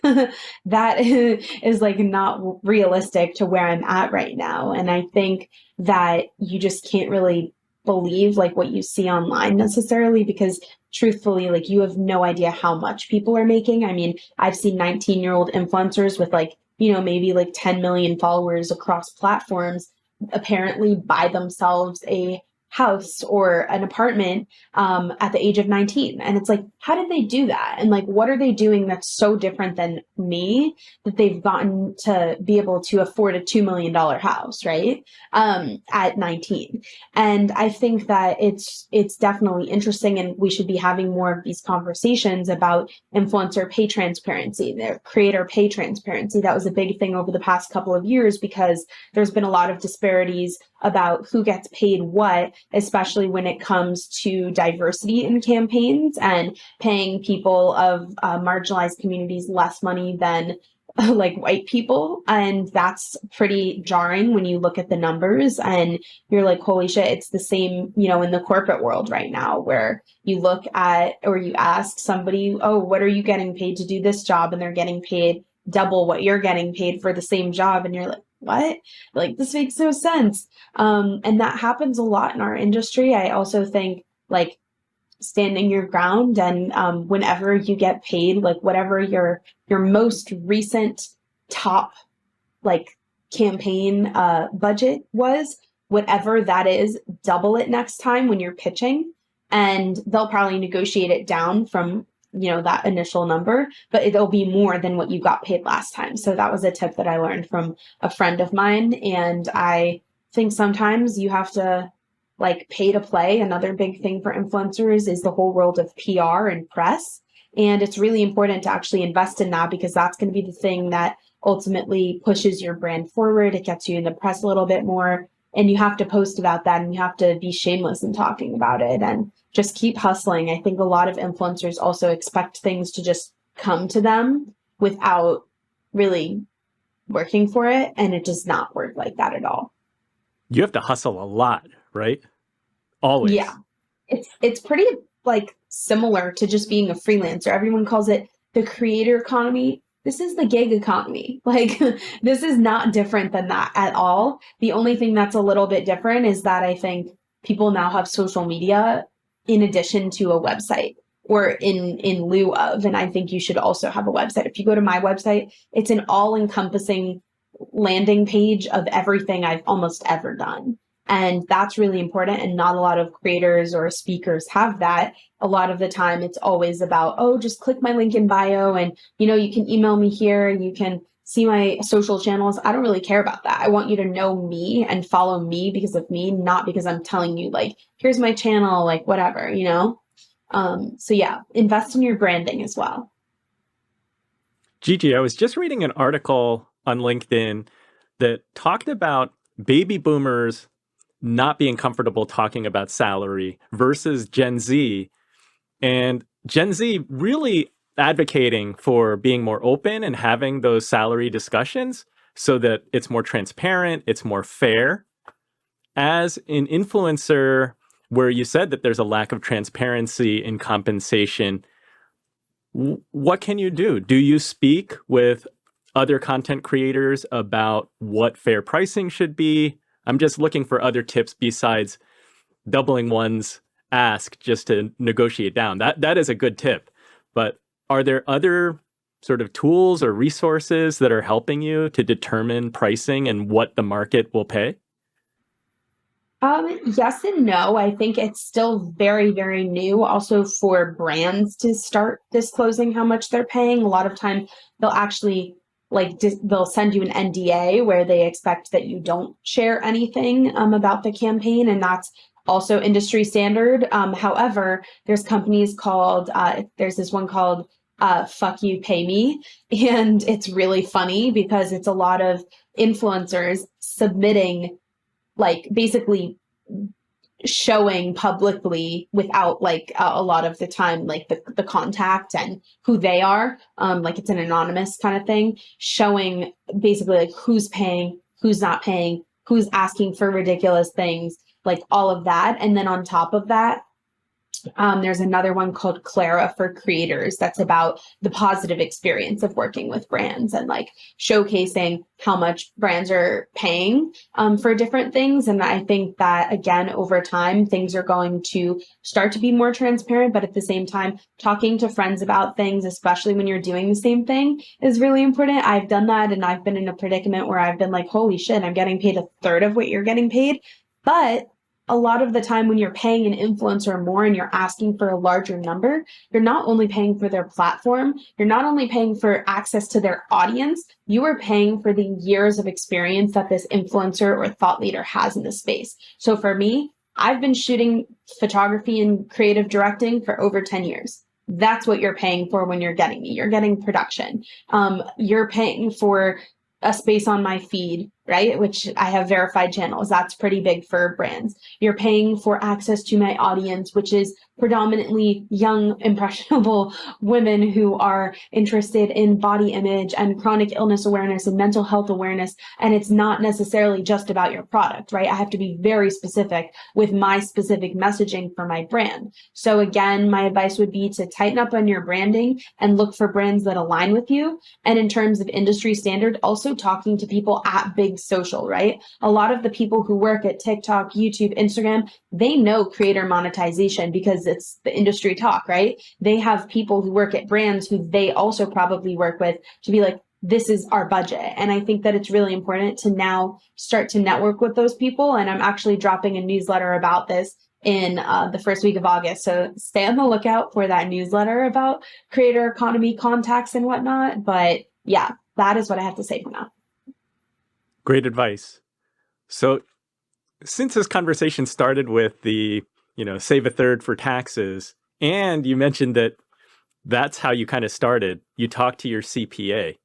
that is like not realistic to where I'm at right now. And I think that you just can't really believe like what you see online necessarily because truthfully, like you have no idea how much people are making. I mean, I've seen 19-year-old influencers with like, maybe like 10 million followers across platforms apparently buy themselves a house or an apartment at the age of 19. And it's like, how did they do that? And like, what are they doing that's so different than me that they've gotten to be able to afford a $2 million house, right? At 19. And I think that it's definitely interesting, and we should be having more of these conversations about influencer pay transparency, their creator pay transparency. That was a big thing over the past couple of years because there's been a lot of disparities about who gets paid what, especially when it comes to diversity in campaigns and paying people of marginalized communities less money than like white people. And that's pretty jarring when you look at the numbers and you're like, holy shit, it's the same, in the corporate world right now where you look at or you ask somebody, oh, what are you getting paid to do this job? And they're getting paid double what you're getting paid for the same job. And you're like, what? Like, this makes no sense. And that happens a lot in our industry. I also think like standing your ground and whenever you get paid, like whatever your most recent top like campaign budget was, whatever that is, double it next time when you're pitching, and they'll probably negotiate it down from that initial number, but it'll be more than what you got paid last time. So that was a tip that I learned from a friend of mine, and I think sometimes you have to like pay to play. Another big thing for influencers is the whole world of PR and press, and it's really important to actually invest in that because that's going to be the thing that ultimately pushes your brand forward. It gets you in the press a little bit more, and you have to post about that, and you have to be shameless in talking about it and just keep hustling. I think a lot of influencers also expect things to just come to them without really working for it. And it does not work like that at all. You have to hustle a lot, right? Yeah. Always. It's pretty like similar to just being a freelancer. Everyone calls it the creator economy. This is the gig economy. Like this is not different than that at all. The only thing that's a little bit different is that I think people now have social media in addition to a website or in lieu of, and I think you should also have a website. If you go to my website, it's an all-encompassing landing page of everything I've almost ever done. And that's really important. And not a lot of creators or speakers have that. A lot of the time, it's always about, oh, just click my link in bio and, you can email me here and you can see my social channels. I don't really care about that. I want you to know me and follow me because of me, not because I'm telling you, like, here's my channel, like, whatever. So yeah, invest in your branding as well. Gigi, I was just reading an article on LinkedIn that talked about baby boomers not being comfortable talking about salary versus Gen Z, and Gen Z really advocating for being more open and having those salary discussions so that it's more transparent, it's more fair. As an influencer, where you said that there's a lack of transparency in compensation, what can you do? Do you speak with other content creators about what fair pricing should be? I'm just looking for other tips besides doubling one's ask just to negotiate down. That is a good tip. But are there other sort of tools or resources that are helping you to determine pricing and what the market will pay? Yes and no. I think it's still very, very new also for brands to start disclosing how much they're paying. A lot of time they'll actually they'll send you an NDA where they expect that you don't share anything about the campaign, and that's also industry standard. However, there's this one called Fuck You Pay Me, and it's really funny because it's a lot of influencers submitting like basically showing publicly without like a lot of the time like the contact and who they are, like it's an anonymous kind of thing, showing basically like who's paying, who's not paying, who's asking for ridiculous things, like all of that. And then on top of that, there's another one called Clara for creators that's about the positive experience of working with brands and like showcasing how much brands are paying for different things. And I think that again, over time, things are going to start to be more transparent, but at the same time, talking to friends about things, especially when you're doing the same thing, is really important. I've done that and I've been in a predicament where I've been like, holy shit, I'm getting paid a third of what you're getting paid. But a lot of the time when you're paying an influencer more and you're asking for a larger number, you're not only paying for their platform, you're not only paying for access to their audience, you are paying for the years of experience that this influencer or thought leader has in the space. So for me, I've been shooting photography and creative directing for over 10 years. That's what you're paying for when you're getting me. You're getting production. You're paying for a space on my feed, right? Which I have verified channels. That's pretty big for brands. You're paying for access to my audience, which is predominantly young, impressionable women who are interested in body image and chronic illness awareness and mental health awareness. And it's not necessarily just about your product, right? I have to be very specific with my specific messaging for my brand. So again, my advice would be to tighten up on your branding and look for brands that align with you. And in terms of industry standard, also talking to people at big social, right? A lot of the people who work at TikTok, YouTube, Instagram, they know creator monetization because it's the industry talk, right? They have people who work at brands who they also probably work with to be like, this is our budget. And I think that it's really important to now start to network with those people. And I'm actually dropping a newsletter about this in the first week of August. So stay on the lookout for that newsletter about creator economy contacts and whatnot. But yeah, that is what I have to say for now. Great advice. So since this conversation started with the, save a third for taxes, and you mentioned that that's how you kind of started, you talked to your CPA.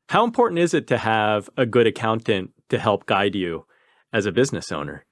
How important is it to have a good accountant to help guide you as a business owner?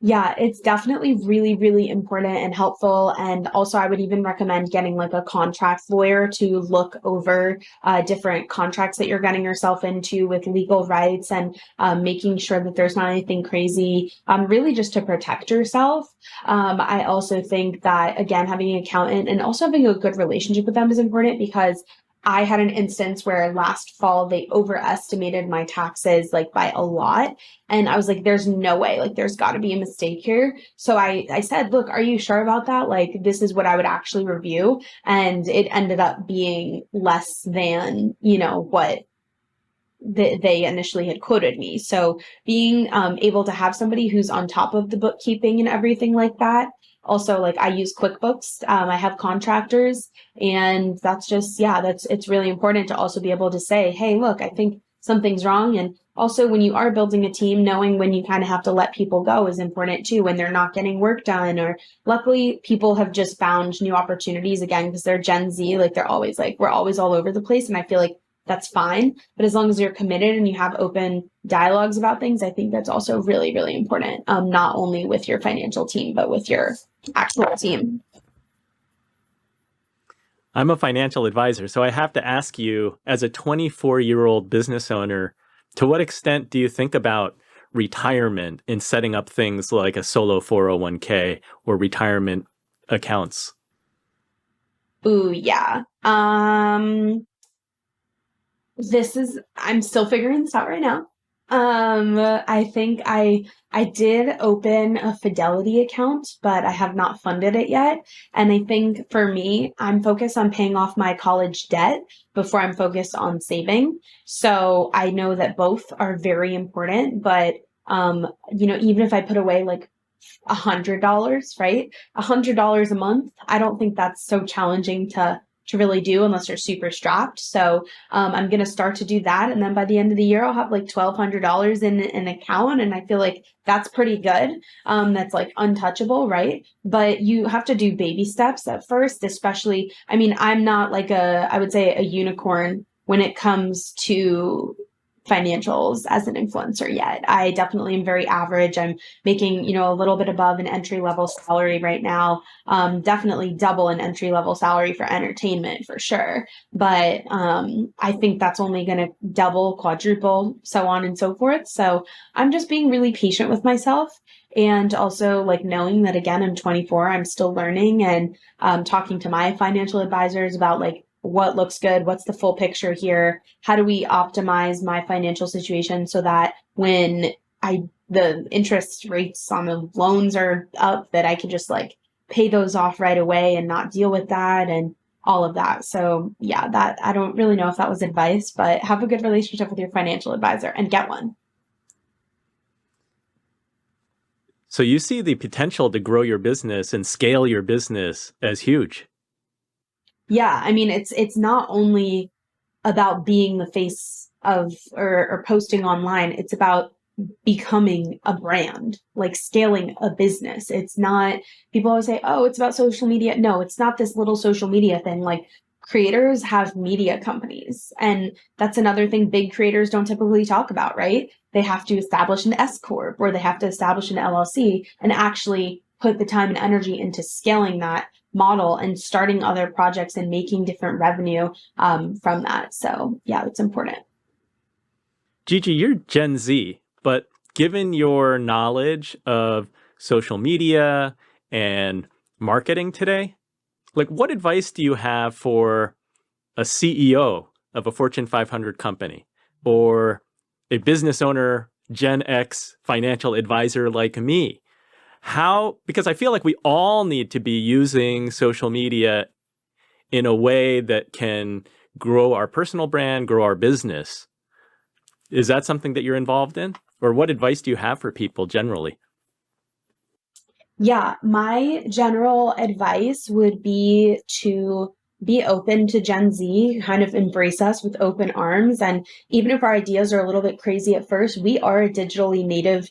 Yeah, it's definitely really, really important and helpful. And also, I would even recommend getting like a contract lawyer to look over different contracts that you're getting yourself into with legal rights and making sure that there's not anything crazy, really just to protect yourself. I also think that, again, having an accountant and also having a good relationship with them is important because I had an instance where last fall they overestimated my taxes like by a lot. And I was like, there's no way, like, there's got to be a mistake here. So I said, look, are you sure about that? Like, this is what I would actually review. And it ended up being less than, what they initially had quoted me. So being able to have somebody who's on top of the bookkeeping and everything like that. Also, like I use QuickBooks. I have contractors, and that's just it's really important to also be able to say, hey, look, I think something's wrong. And also, when you are building a team, knowing when you kind of have to let people go is important too. When they're not getting work done, or luckily people have just found new opportunities again because they're Gen Z. Like they're always like we're always all over the place, and I feel like that's fine. But as long as you're committed and you have open dialogues about things, I think that's also really, really important. Not only with your financial team, but with your actual team. I'm a financial advisor, so I have to ask you, as a 24-year-old business owner, to what extent do you think about retirement in setting up things like a solo 401k or retirement accounts? Ooh, yeah. I'm still figuring this out right now. I think I did open a Fidelity account, but I have not funded it yet. And I think for me, I'm focused on paying off my college debt before I'm focused on saving. So I know that both are very important, but even if I put away like $100, right? $100 a month. I don't think that's so challenging to really do unless you're super strapped. So I'm gonna start to do that, and then by the end of the year, I'll have like $1,200 in an account, and I feel like that's pretty good. That's like untouchable, right? But you have to do baby steps at first, especially. I mean, I'm not like I would say a unicorn when it comes to financials as an influencer yet. I definitely am very average. I'm making, a little bit above an entry level salary right now. Definitely double an entry level salary for entertainment for sure. But I think that's only going to double, quadruple, so on and so forth. So I'm just being really patient with myself. And also, like knowing that again, I'm 24, I'm still learning and talking to my financial advisors about like what looks good, what's the full picture here, how do we optimize my financial situation so that when the interest rates on the loans are up that I can just like pay those off right away and not deal with that and all of that. So yeah, that I don't really know if that was advice, but have a good relationship with your financial advisor and get one. So you see the potential to grow your business and scale your business as huge. Yeah, I mean it's not only about being the face of or posting online. It's about becoming a brand, like scaling a business. It's not, people always say, oh, it's about social media. No, it's not this little social media thing. Like creators have media companies. And that's another thing big creators don't typically talk about, right? They have to establish an S Corp or they have to establish an LLC and actually put the time and energy into scaling that model and starting other projects and making different revenue from that. So yeah, it's important. Gigi, you're Gen Z, but given your knowledge of social media and marketing today, like what advice do you have for a CEO of a Fortune 500 company or a business owner, Gen X financial advisor like me? Because I feel like we all need to be using social media in a way that can grow our personal brand, grow our business. Is that something that you're involved in? Or what advice do you have for people generally? Yeah, my general advice would be to be open to Gen Z, kind of embrace us with open arms. And even if our ideas are a little bit crazy at first, we are a digitally native,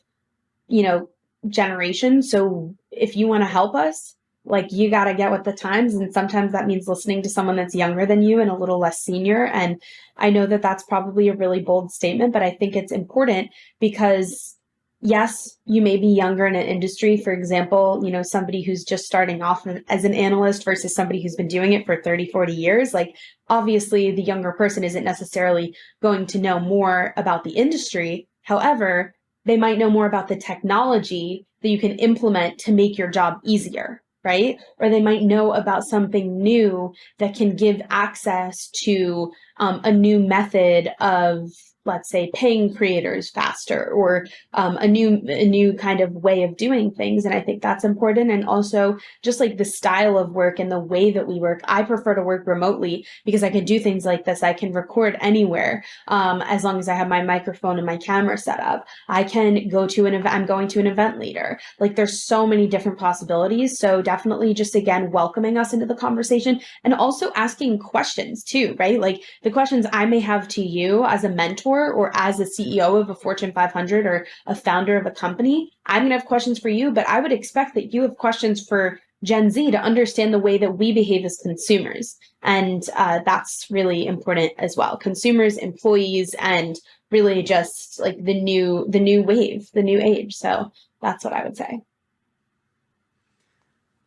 you know, generation. So if you want to help us, like you got to get with the times. And sometimes that means listening to someone that's younger than you and a little less senior. And I know that that's probably a really bold statement, but I think it's important because yes, you may be younger in an industry. For example, somebody who's just starting off as an analyst versus somebody who's been doing it for 30, 40 years. Like, obviously, the younger person isn't necessarily going to know more about the industry. However, they might know more about the technology that you can implement to make your job easier, right? Or they might know about something new that can give access to a new method of, let's say, paying creators faster, or a new kind of way of doing things. And I think that's important. And also just like the style of work and the way that we work. I prefer to work remotely because I can do things like this. I can record anywhere, as long as I have my microphone and my camera set up. I can go to an event. I'm going to an event later. Like, there's so many different possibilities. So definitely just, again, welcoming us into the conversation, and also asking questions too, right? Like, the questions I may have to you as a mentor or as a CEO of a Fortune 500 or a founder of a company, I'm going to have questions for you, but I would expect that you have questions for Gen Z to understand the way that we behave as consumers. And that's really important as well. Consumers, employees, and really just like the new wave, the new age. So that's what I would say.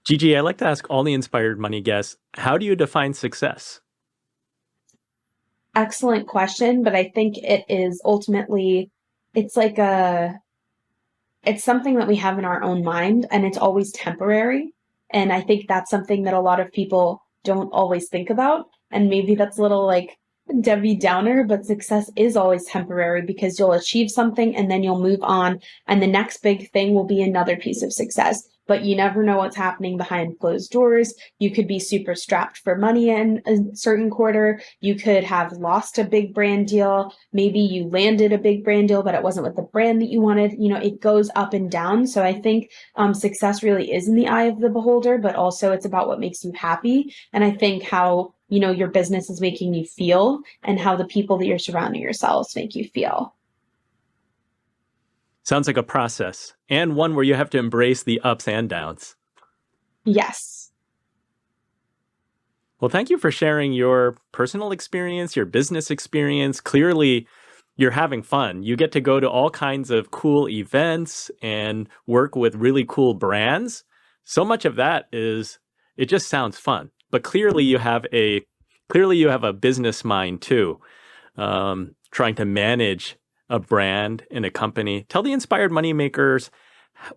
Gigi, I like to ask all the Inspired Money guests, how do you define success? Excellent question, but I think it is ultimately, it's like it's something that we have in our own mind, and it's always temporary. And I think that's something that a lot of people don't always think about. And maybe that's a little like Debbie Downer, but success is always temporary, because you'll achieve something and then you'll move on. And the next big thing will be another piece of success. But you never know what's happening behind closed doors. You could be super strapped for money in a certain quarter. You could have lost a big brand deal. Maybe you landed a big brand deal, but it wasn't with the brand that you wanted. It goes up and down. So I think success really is in the eye of the beholder, but also it's about what makes you happy. And I think how your business is making you feel, and how the people that you're surrounding yourselves make you feel. Sounds like a process, and one where you have to embrace the ups and downs. Yes. Well, thank you for sharing your personal experience, your business experience. Clearly, you're having fun. You get to go to all kinds of cool events and work with really cool brands. So much of that it just sounds fun. But clearly you have a business mind too, trying to manage a brand in a company. Tell the Inspired Money Makers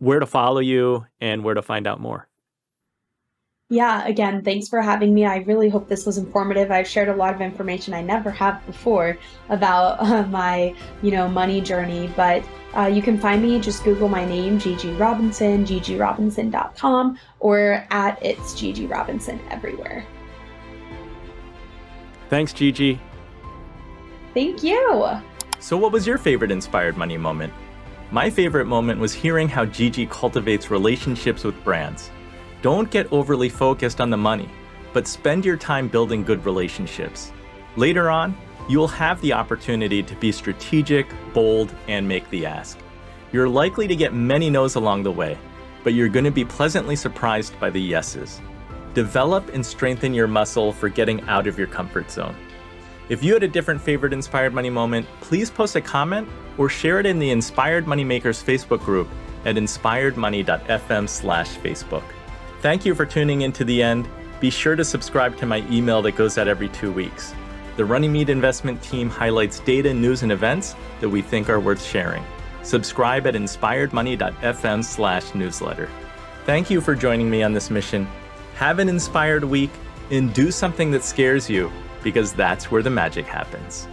where to follow you and where to find out more. Yeah, again, thanks for having me. I really hope this was informative. I've shared a lot of information I never have before about my, money journey. But you can find me, just Google my name, Gigi Robinson, gigirobinson.com, or at It's Gigi Robinson everywhere. Thanks, Gigi. Thank you. So what was your favorite Inspired Money moment? My favorite moment was hearing how Gigi cultivates relationships with brands. Don't get overly focused on the money, but spend your time building good relationships. Later on, you will have the opportunity to be strategic, bold, and make the ask. You're likely to get many no's along the way, but you're going to be pleasantly surprised by the yeses. Develop and strengthen your muscle for getting out of your comfort zone. If you had a different favorite Inspired Money moment, please post a comment or share it in the Inspired Money Makers Facebook group at inspiredmoney.fm/Facebook. Thank you for tuning in to the end. Be sure to subscribe to my email that goes out every 2 weeks. The Runnymede Investment Team highlights data, news, and events that we think are worth sharing. Subscribe at inspiredmoney.fm/newsletter. Thank you for joining me on this mission. Have an inspired week and do something that scares you, because that's where the magic happens.